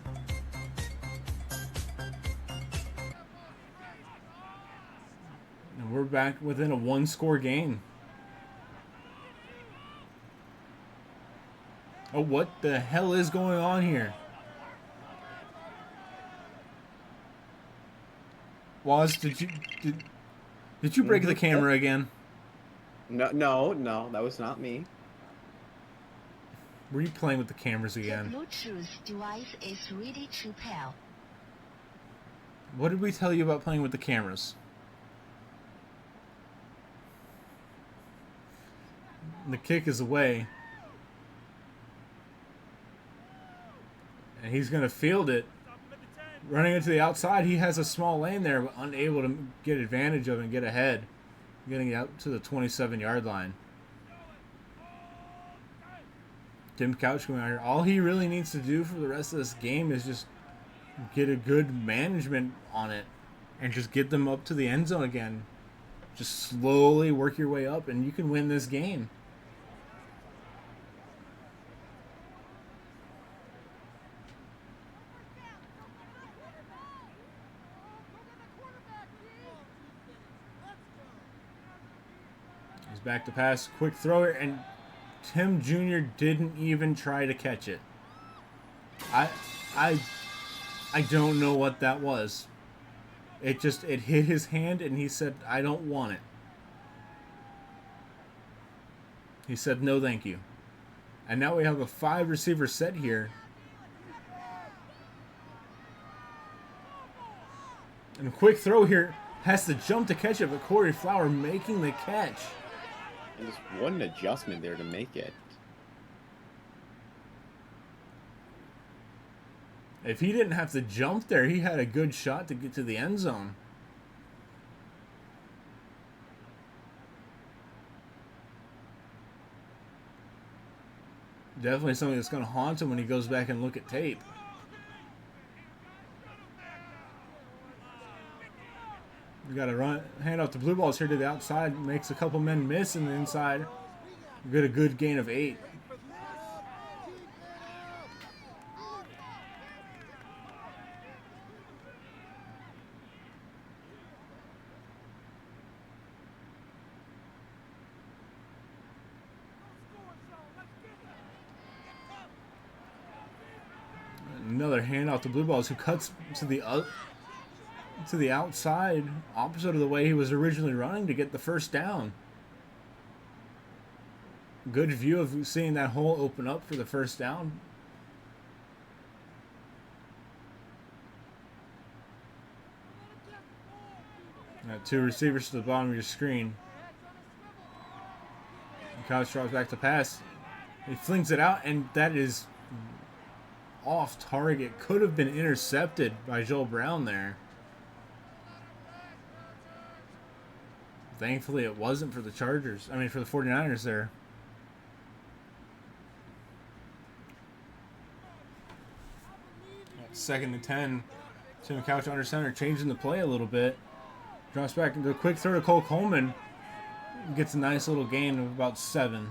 And we're back within a 1-score game. Oh, what the hell is going on here? Waz, did you break the camera again? No, that was not me. Were you playing with the cameras again? The Bluetooth device is ready to pair. What did we tell you about playing with the cameras? The kick is away. And he's going to field it. Running into the outside, he has a small lane there, but unable to get advantage of it and get ahead. Getting out to the 27-yard line. Tim Couch going out here. All he really needs to do for the rest of this game is just get a good management on it and just get them up to the end zone again. Just slowly work your way up, and you can win this game. He's back to pass, quick throw, and Tim Jr. didn't even try to catch it. I don't know what that was. It hit his hand, and he said, "I don't want it." He said, "No, thank you." And now we have a 5-receiver set here. And a quick throw here, has to jump to catch it, but Corey Flower making the catch. And just one adjustment there to make it. If he didn't have to jump there, he had a good shot to get to the end zone. Definitely something that's going to haunt him when he goes back and look at tape. We got to hand off the blue balls here to the outside. Makes a couple men miss in the inside. We get a good gain of 8. Another handoff to blue balls, who cuts to the outside, opposite of the way he was originally running to get the first down. Good view of seeing that hole open up for the first down. Got 2 receivers to the bottom of your screen. Couch drops back to pass. He flings it out, and that is off target. Could have been intercepted by Joel Brown there. Thankfully it wasn't for the Chargers. I mean, for the 49ers there. Second and 10. Tim Couch under center, changing the play a little bit. Drops back into a quick throw to Cole Coleman. Gets a nice little gain of about 7.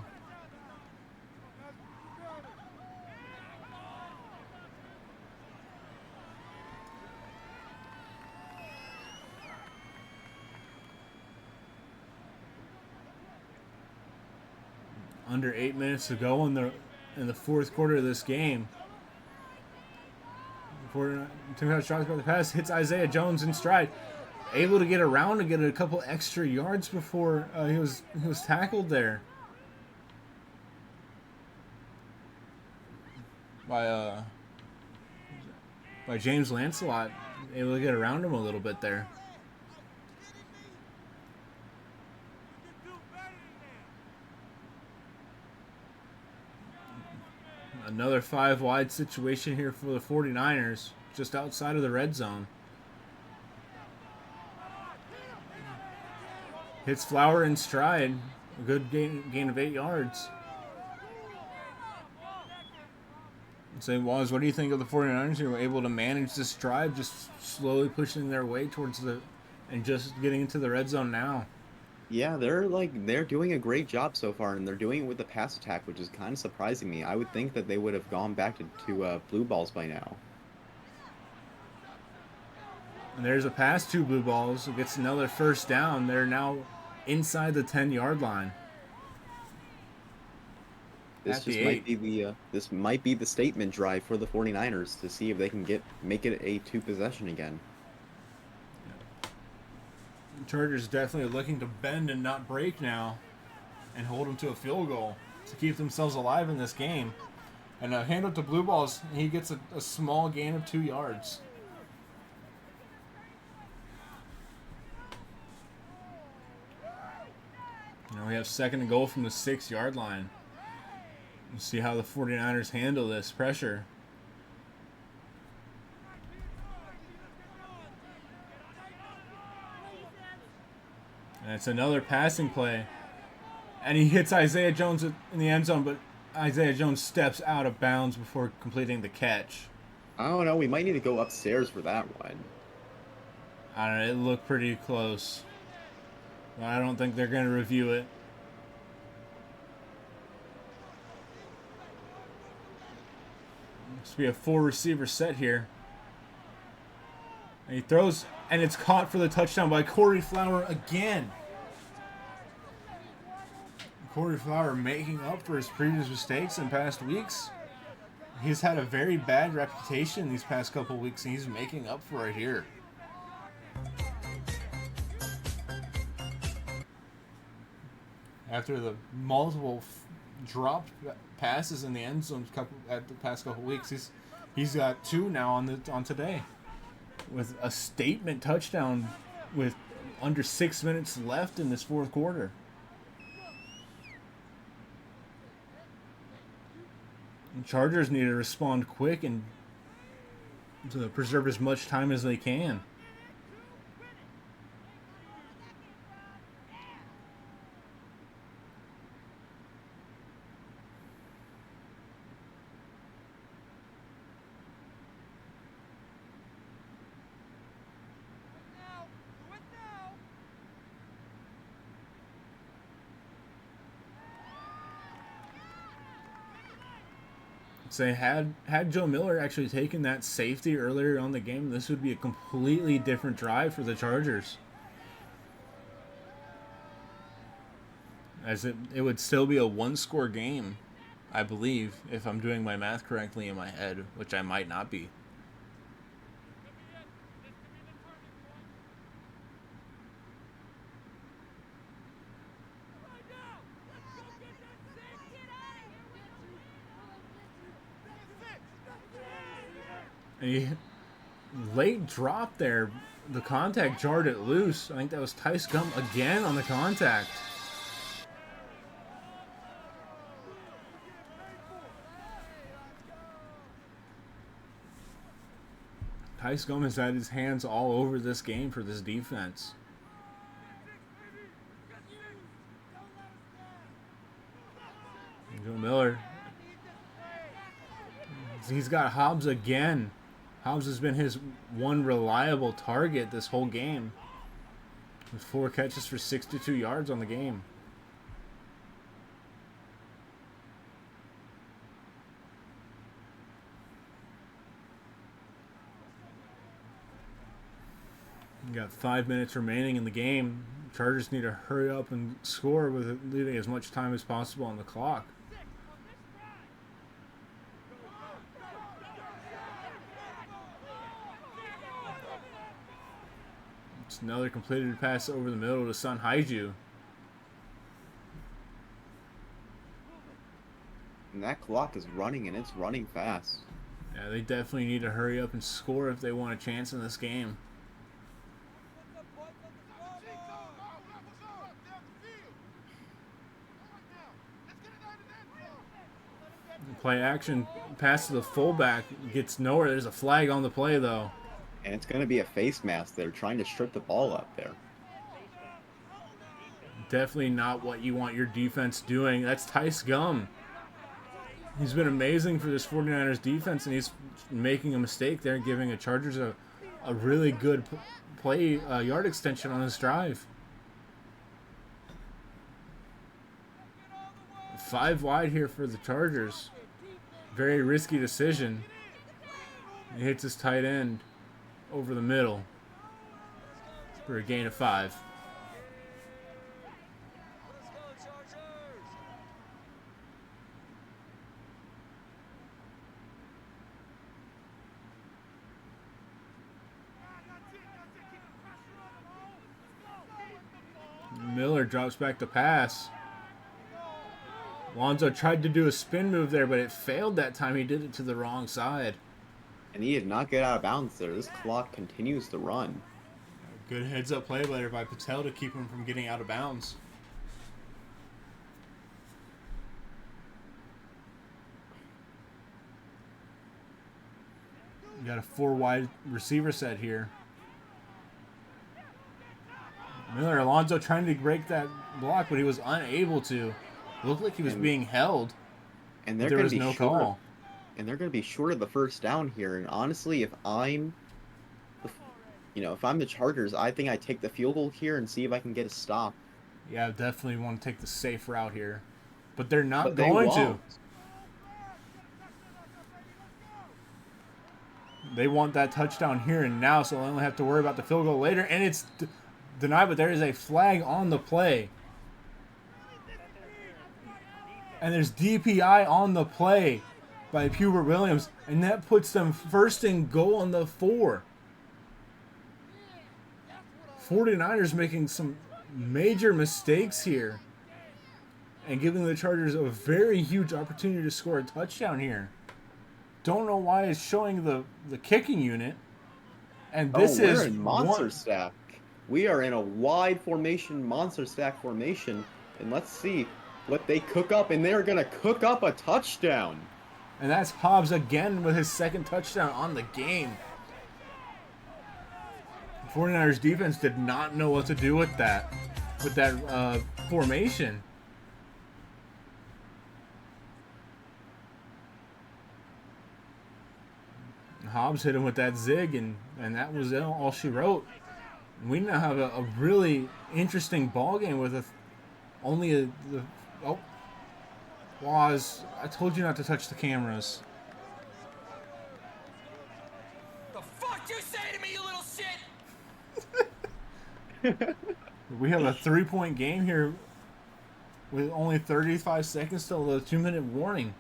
Under 8 minutes to go in the fourth quarter of this game. Tim Couch drops back the pass, hits Isaiah Jones in stride. Able to get around to get a couple extra yards before he was tackled there by James Lancelot. Able to get around him a little bit there. Another 5-wide situation here for the 49ers, just outside of the red zone. Hits Flower in stride. A good gain of 8 yards. Say, Waz, what do you think of the 49ers who were able to manage this drive, just slowly pushing their way towards and just getting into the red zone now? Yeah, they're doing a great job so far, and they're doing it with the pass attack, which is kind of surprising me. I would think that they would have gone back to blue balls by now. And there's a pass to blue balls. It gets another first down. They're now inside the 10-yard line. This might be the statement drive for the 49ers to see if they can make it a 2-possession again. Chargers definitely looking to bend and not break now and hold them to a field goal to keep themselves alive in this game. And a hand up to blue balls, he gets a small gain of 2 yards. Now we have second and goal from the 6-yard line. We'll see how the 49ers handle this pressure. And it's another passing play. And he hits Isaiah Jones in the end zone, but Isaiah Jones steps out of bounds before completing the catch. I don't know. We might need to go upstairs for that one. I don't know. It looked pretty close. I don't think they're going to review it. Must be a 4-receiver set here. And he throws, and it's caught for the touchdown by Corey Flower again. Corey Flower making up for his previous mistakes in past weeks. He's had a very bad reputation these past couple weeks, and he's making up for it here. After the multiple dropped passes in the end zone at the past couple weeks, he's got 2 now on today, with a statement touchdown with under 6 minutes left in this fourth quarter. The Chargers need to respond quick and to preserve as much time as they can. Say had Joe Miller actually taken that safety earlier on the game, this would be a completely different drive for the Chargers. As it would still be a 1-score game, I believe, if I'm doing my math correctly in my head, which I might not be. A late drop there. The contact jarred it loose. I think that was Tice Gum again on the contact. Tice Gum has had his hands all over this game for this defense. Joe Miller. He's got Hobbs again. Hobbs has been his one reliable target this whole game, with 4 catches for 62 yards on the game. You got 5 minutes remaining in the game. Chargers need to hurry up and score with leaving as much time as possible on the clock. Another completed pass over the middle to Sun Haiju. And that clock is running, and it's running fast. Yeah, they definitely need to hurry up and score if they want a chance in this game. Play action, pass to the fullback, gets nowhere. There's a flag on the play, though. And it's going to be a face mask. They're trying to strip the ball up there. Definitely not what you want your defense doing. That's Tice Gum. He's been amazing for this 49ers defense, and he's making a mistake there, giving the Chargers a really good play yard extension on this drive. 5 wide here for the Chargers. Very risky decision. He hits his tight end over the middle for a gain of 5. Miller drops back to pass. Lonzo tried to do a spin move there, but it failed that time. He did it to the wrong side. And he did not get out of bounds there. This clock continues to run. Good heads-up play later by Patel to keep him from getting out of bounds. You got a 4 wide receiver set here. Miller Alonso trying to break that block, but he was unable to. It looked like he was being held. And there was no call. And they're going to be short of the first down here. And honestly, if I'm the Chargers, I think I take the field goal here and see if I can get a stop. Yeah, definitely want to take the safe route here. But they're not But they going to. won't. They want that touchdown here and now, so they only have to worry about the field goal later. And it's denied, but there is a flag on the play. And there's DPI on the play by Hubert Williams. And that puts them first and goal on the 4. 49ers making some major mistakes here. And giving the Chargers a very huge opportunity to score a touchdown here. Don't know why it's showing the kicking unit. And this we're in monster stack. We are in a wide formation, monster stack formation. And let's see what they cook up. And they're going to cook up a touchdown. And that's Hobbs again with his second touchdown on the game. 49ers defense did not know what to do with that formation. Hobbs hit him with that zig, and that was all she wrote. We now have a really interesting ball game with Waz, I told you not to touch the cameras. The fuck you say to me, you little shit? We have a 3-point game here with only 35 seconds till the 2-minute warning.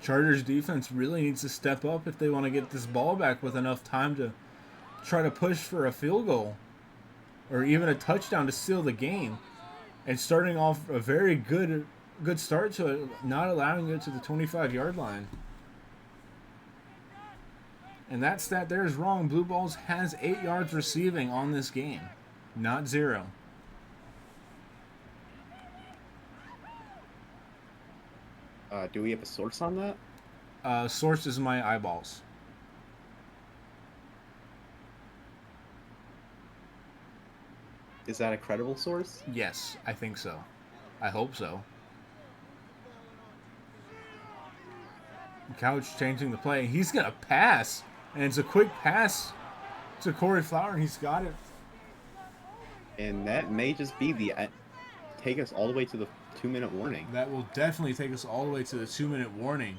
Chargers defense really needs to step up if they want to get this ball back with enough time to try to push for a field goal or even a touchdown to seal the game. And starting off a very good start to it, not allowing it to the 25-yard line. And that stat there is wrong. Blue Balls has 8 yards receiving on this game, not 0. Do we have a source on that? Source is my eyeballs. Is that a credible source? Yes, I think so. I hope so. Couch changing the play. He's going to pass. And it's a quick pass to Corey Flower, and he's got it. And that may just be take us all the way to the 2-minute warning. That will definitely take us all the way to the 2-minute warning,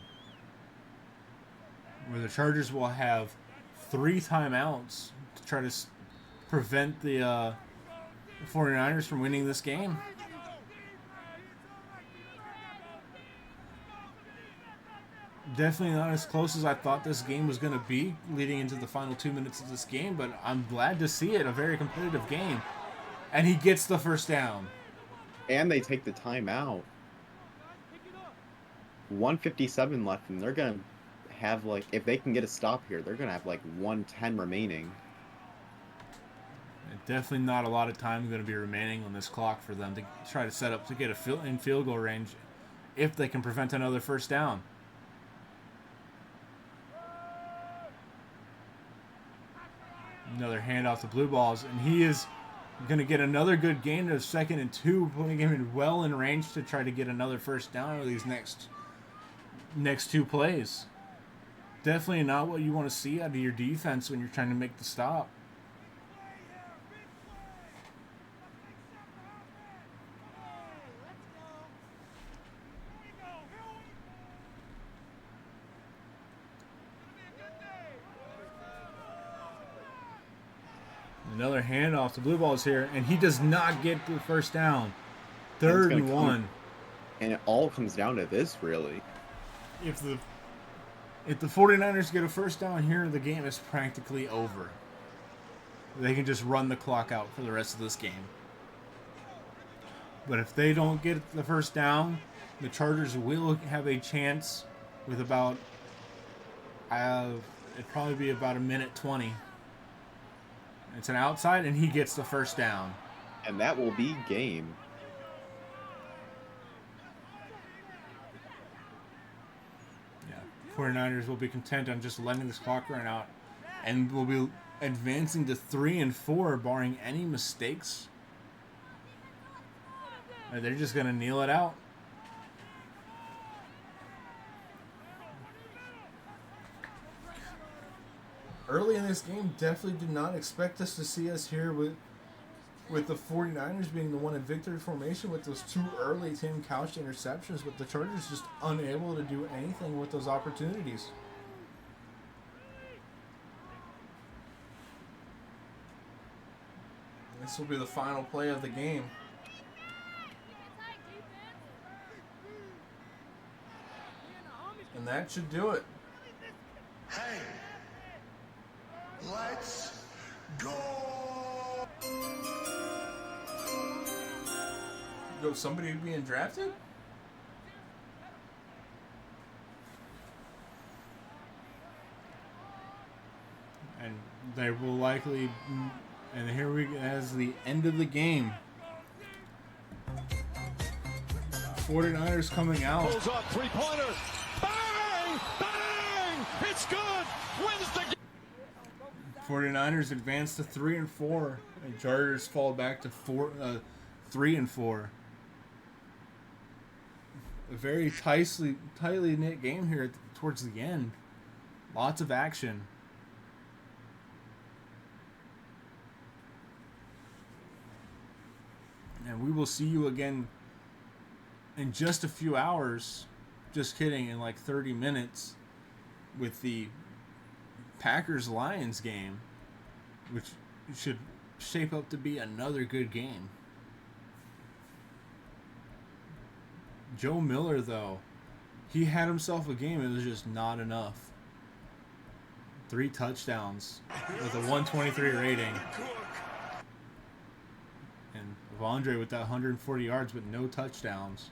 where the Chargers will have 3 timeouts to try to prevent the 49ers from winning this game. Definitely not as close as I thought this game was going to be leading into the final 2 minutes of this game, but I'm glad to see it. A very competitive game. And he gets the first down. And they take the timeout. 1:57 left, and they're going to have, if they can get a stop here, they're going to have, 1:10 remaining. Definitely not a lot of time going to be remaining on this clock for them to try to set up to get in field goal range if they can prevent another first down. Another handoff to Blue Balls, and he is going to get another good gain of 2nd and 2, putting him well in range to try to get another first down with these next 2 plays. Definitely not what you want to see out of your defense when you're trying to make the stop. Another handoff to Blue Balls here, and he does not get the first down. 3rd and 1. And it all comes down to this, really. If the 49ers get a first down here, the game is practically over. They can just run the clock out for the rest of this game. But if they don't get the first down, the Chargers will have a chance with about, it'd probably be about 1:20. It's an outside, and he gets the first down. And that will be game. Yeah, 49ers will be content on just letting this clock run out, and will be advancing to 3 and 4, barring any mistakes. They're just going to kneel it out. Early in this game, definitely did not expect us to see us here with the 49ers being the one in victory formation with those 2 early Tim Couch interceptions, but the Chargers just unable to do anything with those opportunities. This will be the final play of the game. And that should do it. Hey, let's go. Go, somebody being drafted? And they will likely, and here we as the end of the game. 49ers coming out. Pulls up, 3-pointer. Bang! Bang! It's good. Wins the game. 49ers advance to 3-4, and Chargers fall back to 3-4. A very tightly knit game here towards the end. Lots of action. And we will see you again in just a few hours. Just kidding, in like 30 minutes with the Packers-Lions game, which should shape up to be another good game. Joe Miller, though, he had himself a game. It was just not enough. 3 touchdowns with a 123 rating. And Vondre with that 140 yards but no touchdowns.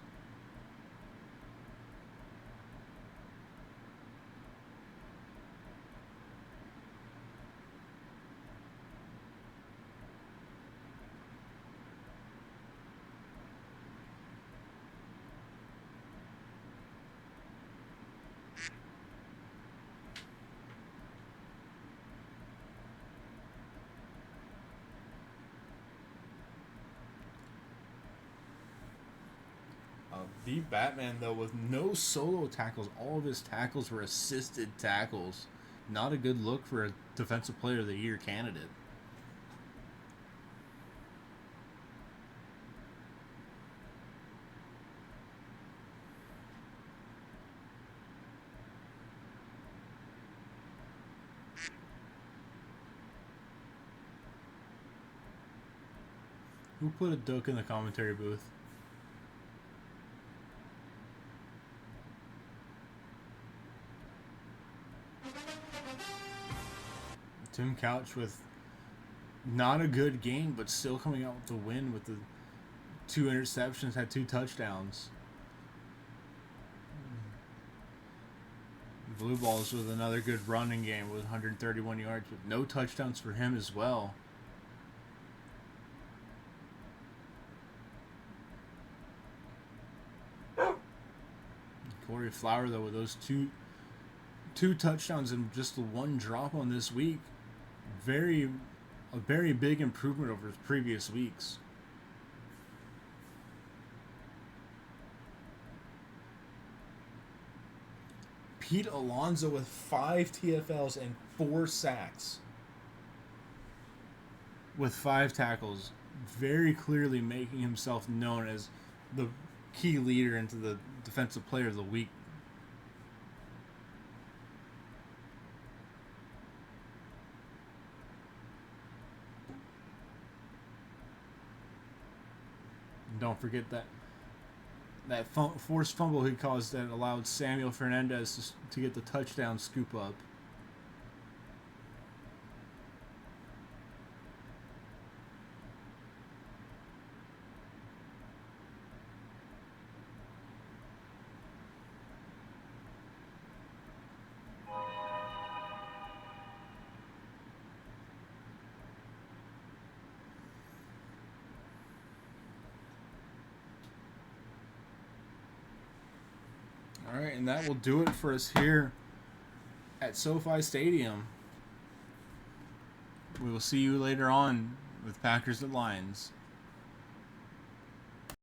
The Batman, though, with no solo tackles. All of his tackles were assisted tackles. Not a good look for a Defensive Player of the Year candidate. Who put a duck in the commentary booth? Tim Couch with not a good game, but still coming out with the win with the 2 interceptions, had 2 touchdowns. Blue Balls with another good running game with 131 yards, with no touchdowns for him as well. Corey Flower, though, with those two touchdowns and just the 1 drop on this week. A very big improvement over his previous weeks. Pete Alonso with 5 TFLs and 4 sacks. With 5 tackles. Very clearly making himself known as the key leader into the Defensive Player of the Week. Don't forget that forced fumble he caused that allowed Samuel Fernandez to get the touchdown scoop up. All right, and that will do it for us here at SoFi Stadium. We will see you later on with Packers at Lions.